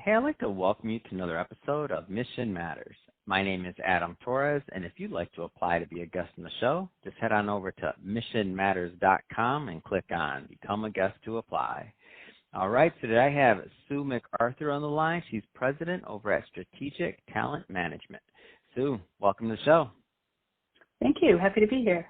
Hey, I'd like to welcome you to another episode of Mission Matters. My name is Adam Torres, and if you'd like to apply to be a guest on the show, just head on over to missionmatters.com and click on Become a Guest to apply. All right, so today I have Sue MacArthur on the line. She's president over at Strategic Talent Management. Sue, welcome to the show. Thank you. Happy to be here.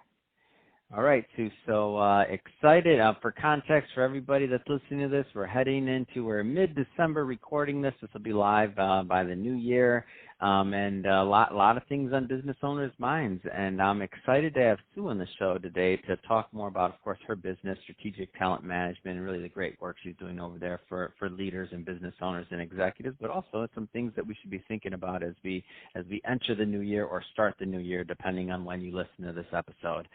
All right, Sue. So excited. For context for everybody that's listening to this, we're mid-December recording this. This will be live by the new year, and a lot of things on business owners' minds. And I'm excited to have Sue on the show today to talk more about, of course, her business, Strategic Talent Management, and really the great work she's doing over there for leaders and business owners and executives, but also some things that we should be thinking about as we enter the new year or start the new year, depending on when you listen to this episode.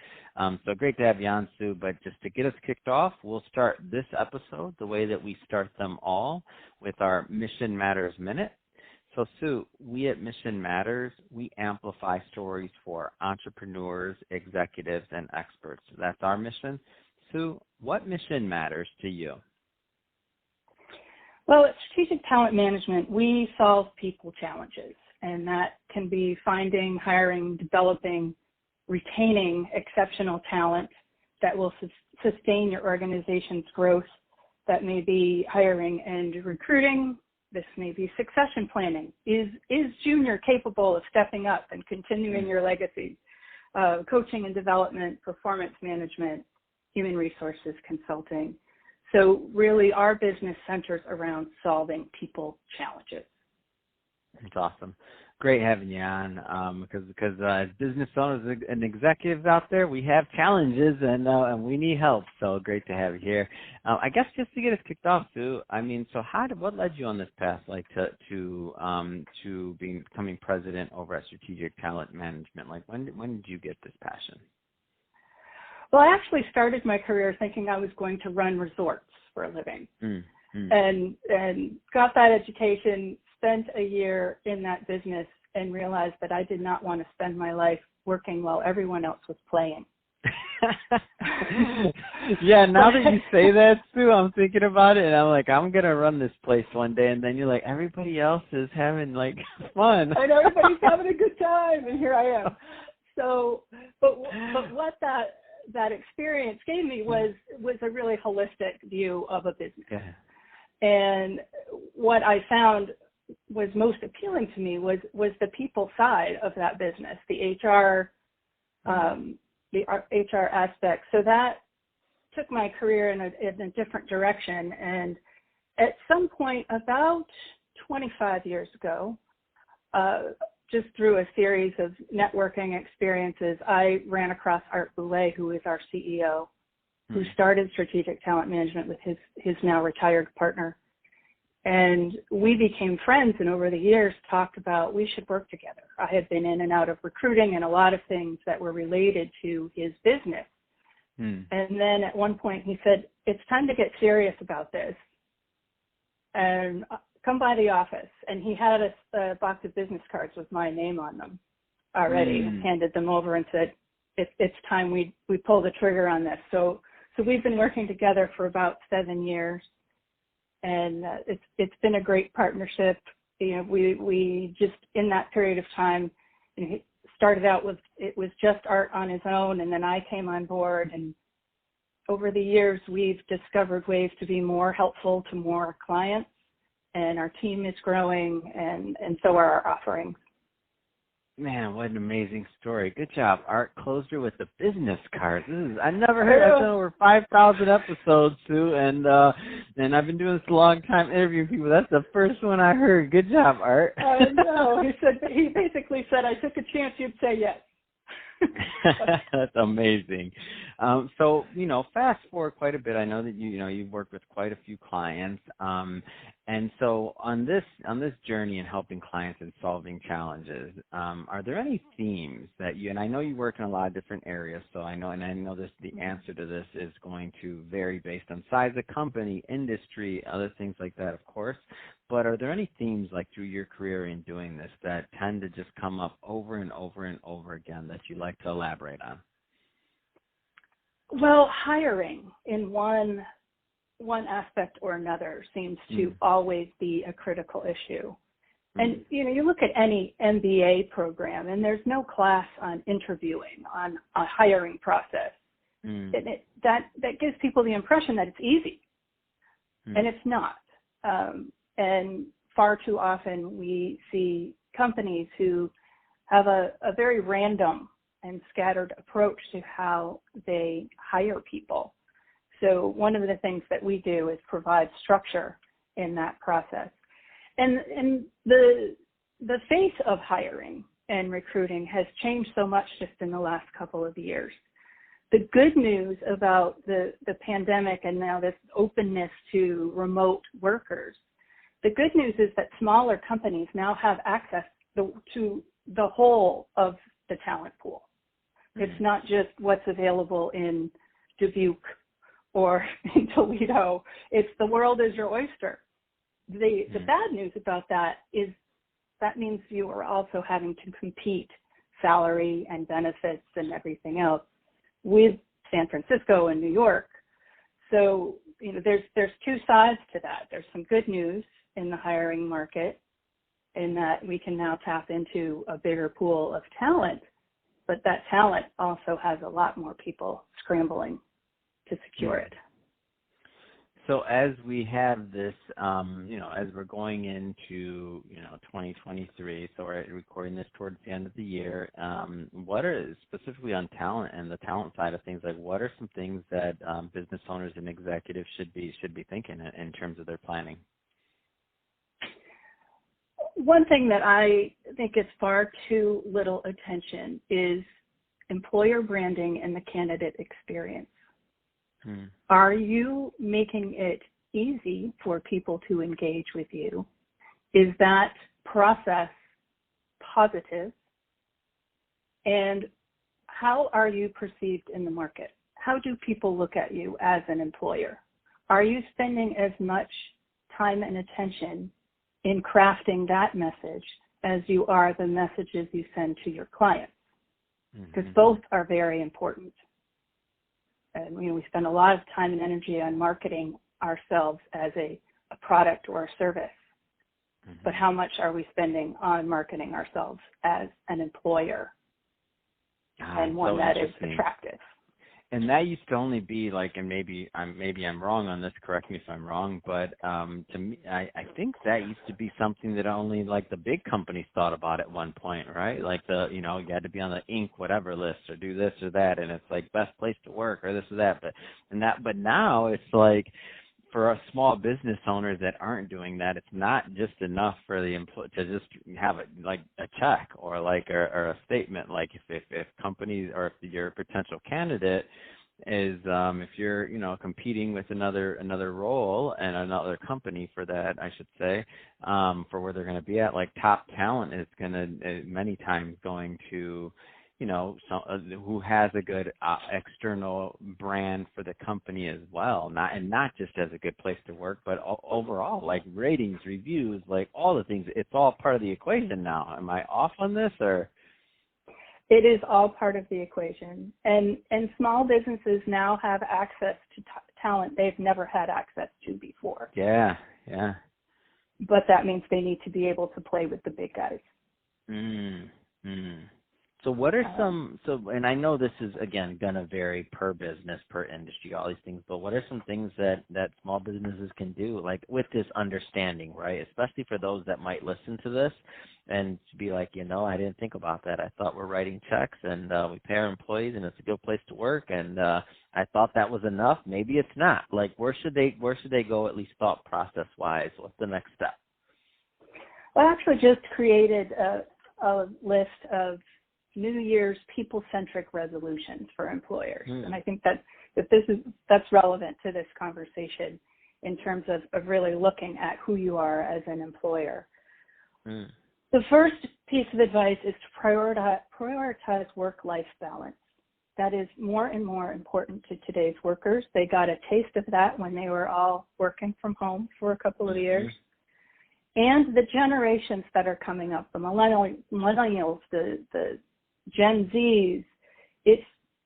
So great to have you on, Sue, but just to get us kicked off, we'll start this episode the way that we start them all with our Mission Matters Minute. So, Sue, we at Mission Matters, we amplify stories for entrepreneurs, executives, and experts. That's our mission. Sue, what mission matters to you? Well, at Strategic Talent Management, we solve people challenges, and that can be finding, hiring, developing, retaining exceptional talent that will sustain your organization's growth. That may be hiring and recruiting. This may be succession planning. Is junior capable of stepping up and continuing your legacy? Coaching and development, performance management, human resources consulting. So really our business centers around solving people challenges. That's awesome. Great having you on because as business owners and executives out there, we have challenges and we need help. So great to have you here. I guess just to get us kicked off, Sue. I mean, so what led you on this path, like to becoming president over at Strategic Talent Management? Like when did you get this passion? Well, I actually started my career thinking I was going to run resorts for a living, and got that education. Spent a year in that business and realized that I did not want to spend my life working while everyone else was playing. Yeah, now that you say that, Sue, I'm thinking about it, and I'm like, I'm going to run this place one day, and then you're like, everybody else is having, like, fun. I know, everybody's having a good time, and here I am. So, but what that experience gave me was a really holistic view of a business. Yeah. And what I found was most appealing to me was the people side of that business, the HR aspect. So that took my career in a different direction. And at some point, about 25 years ago, just through a series of networking experiences, I ran across Art Boulay, who is our CEO, who started Strategic Talent Management with his now retired partner. And we became friends, and over the years talked about we should work together. I had been in and out of recruiting and a lot of things that were related to his business. And then at one point he said, it's time to get serious about this and come by the office. And he had a box of business cards with my name on them already, handed them over and said, it's time we pull the trigger on this. So we've been working together for about 7 years. And it's been a great partnership. You know, we just in that period of time, it started out it was just Art on his own, and then I came on board. And over the years, we've discovered ways to be more helpful to more clients, and our team is growing, and so are our offerings. Man, what an amazing story. Good job, Art. Closed her with the business cards. I never heard. I've done over 5,000 episodes, Sue, and I've been doing this a long time interviewing people. That's the first one I heard. Good job, Art. I know. He basically said, I took a chance you'd say yes. That's amazing. So, fast forward quite a bit. I know that you've worked with quite a few clients. And so on this journey in helping clients and solving challenges, are there any themes that and I know you work in a lot of different areas, so I know the answer to this is going to vary based on size of company, industry, other things like that, of course. But are there any themes like through your career in doing this that tend to just come up over and over and over again that you'd like to elaborate on? Well, hiring in one one aspect or another seems to always be a critical issue. And, you look at any MBA program, and there's no class on interviewing, on a hiring process. And that gives people the impression that it's easy, and it's not. And far too often we see companies who have a very random and scattered approach to how they hire people. So one of the things that we do is provide structure in that process. And the face of hiring and recruiting has changed so much just in the last couple of years. The good news about the pandemic and now this openness to remote workers, the good news is that smaller companies now have access to the whole of the talent pool. It's not just what's available in Dubuque or in Toledo. It's the world is your oyster. The bad news about that is that means you are also having to compete salary and benefits and everything else with San Francisco and New York. So, there's two sides to that. There's some good news in the hiring market in that we can now tap into a bigger pool of talent, but that talent also has a lot more people scrambling to secure it. So as we have this, as we're going into, 2023, so we're recording this towards the end of the year, what are, specifically on talent and the talent side of things, like what are some things that business owners and executives should be thinking in terms of their planning? One thing that I think gets far too little attention is employer branding and the candidate experience. Are you making it easy for people to engage with you? Is that process positive? And how are you perceived in the market? How do people look at you as an employer? Are you spending as much time and attention in crafting that message as you are the messages you send to your clients? Because both are very important. And we spend a lot of time and energy on marketing ourselves as a product or a service. But how much are we spending on marketing ourselves as an employer and one that is attractive? And that used to only be like, and maybe I'm wrong on this, correct me if I'm wrong, but to me, I think that used to be something that only like the big companies thought about at one point, right? Like you had to be on the Inc. whatever list or do this or that, and it's like best place to work or this or that. But now it's like for us small business owners that aren't doing that, it's not just enough for the employee to just have it like a check or like or a statement. Like if companies or if your potential candidate is if you're competing with another role and another company for that, I should say, for where they're going to be at, like top talent is going to many times going to who has a good external brand for the company as well, not just as a good place to work, but overall, like ratings, reviews, like all the things. It's all part of the equation now. Am I off on this, or? It is all part of the equation, and small businesses now have access to talent they've never had access to before. Yeah. But that means they need to be able to play with the big guys. So what are and I know this is, again, going to vary per business, per industry, all these things, but what are some things that small businesses can do, like with this understanding, right, especially for those that might listen to this and be like, I didn't think about that. I thought we're writing checks and we pay our employees and it's a good place to work, and I thought that was enough. Maybe it's not. Like, where should they go, at least thought process-wise? What's the next step? Well, I actually just created a list of New Year's people-centric resolutions for employers. And I think that that's relevant to this conversation in terms of really looking at who you are as an employer. The first piece of advice is to prioritize work-life balance. That is more and more important to today's workers. They got a taste of that when they were all working from home for a couple of years. And the generations that are coming up, the millennials, the Gen Zs,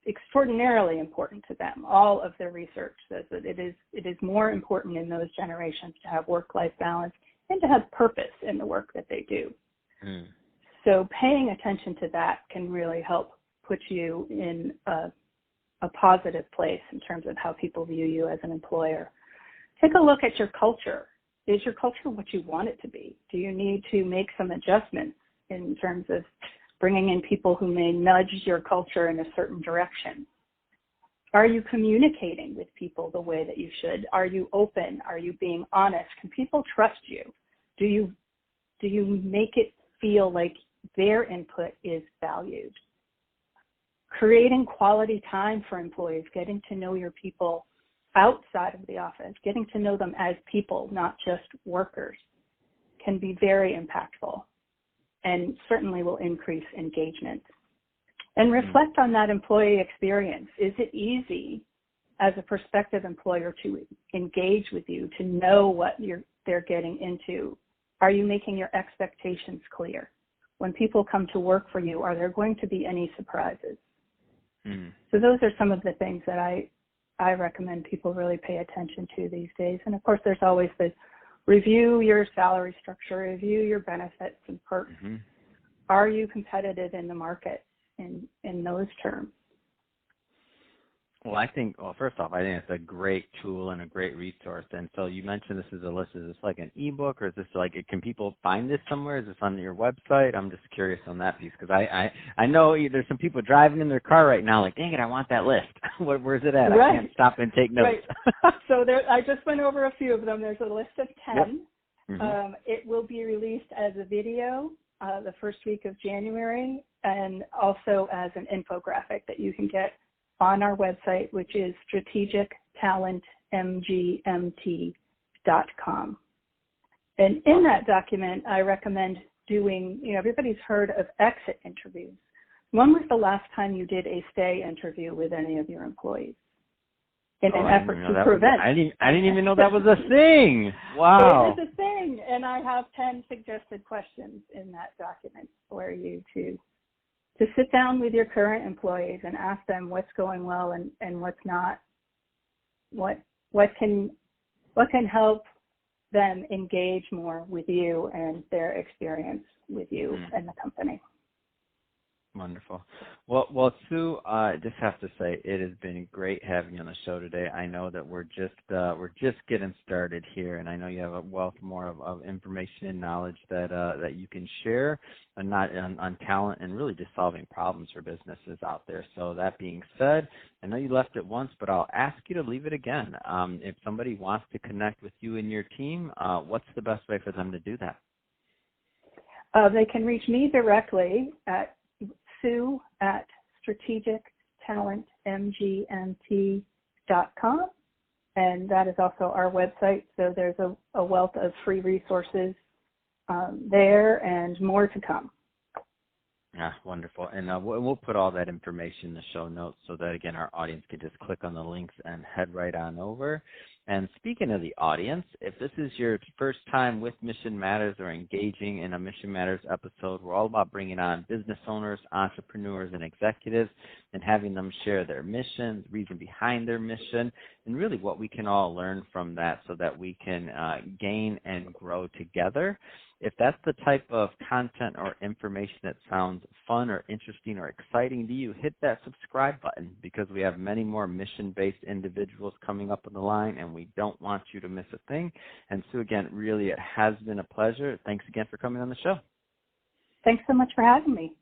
extraordinarily important to them. All of their research says that it is more important in those generations to have work-life balance and to have purpose in the work that they do. Mm. So paying attention to that can really help put you in a positive place in terms of how people view you as an employer. Take a look at your culture. Is your culture what you want it to be? Do you need to make some adjustments in terms of bringing in people who may nudge your culture in a certain direction? Are you communicating with people the way that you should? Are you open? Are you being honest? Can people trust you? Do you make it feel like their input is valued? Creating quality time for employees, getting to know your people outside of the office, getting to know them as people, not just workers, can be very impactful and certainly will increase engagement. And reflect on that employee experience. Is it easy as a prospective employer to engage with you, to know what they're getting into? Are you making your expectations clear? When people come to work for you, are there going to be any surprises? So those are some of the things that I recommend people really pay attention to these days. And of course, there's always the review your salary structure, review your benefits and perks. Mm-hmm. Are you competitive in the market in those terms? Well, first off, I think it's a great tool and a great resource. And so you mentioned this is a list. Is this like an ebook, or is this can people find this somewhere? Is this on your website? I'm just curious on that piece, because I know there's some people driving in their car right now like, dang it, I want that list. Where's it at? Right. I can't stop and take notes. Right. So I just went over a few of them. There's a list of 10. Yep. Mm-hmm. It will be released as a video the first week of January, and also as an infographic that you can get on our website, which is strategictalentmgmt.com. And in that document, I recommend doing, everybody's heard of exit interviews. When was the last time you did a stay interview with any of your employees? In an effort to prevent. I didn't even know that was a thing. Wow. It is a thing. And I have 10 suggested questions in that document for you to sit down with your current employees and ask them what's going well and what's not, what can help them engage more with you and their experience with you and the company. Wonderful. Well, Sue, I just have to say it has been great having you on the show today. I know that we're just getting started here, and I know you have a wealth more of information and knowledge that you can share on talent and really just solving problems for businesses out there. So that being said, I know you left it once, but I'll ask you to leave it again. If somebody wants to connect with you and your team, what's the best way for them to do that? They can reach me directly at Sue at strategictalentmgmt.com, and that is also our website. So there's a wealth of free resources there and more to come. Yeah, wonderful. And we'll put all that information in the show notes so that, again, our audience can just click on the links and head right on over. And speaking of the audience, if this is your first time with Mission Matters or engaging in a Mission Matters episode, we're all about bringing on business owners, entrepreneurs, and executives and having them share their mission, the reason behind their mission, and really what we can all learn from that so that we can gain and grow together. If that's the type of content or information that sounds fun or interesting or exciting to you, hit that subscribe button, because we have many more mission-based individuals coming up on the line, and we don't want you to miss a thing. And Sue, again, really, it has been a pleasure. Thanks again for coming on the show. Thanks so much for having me.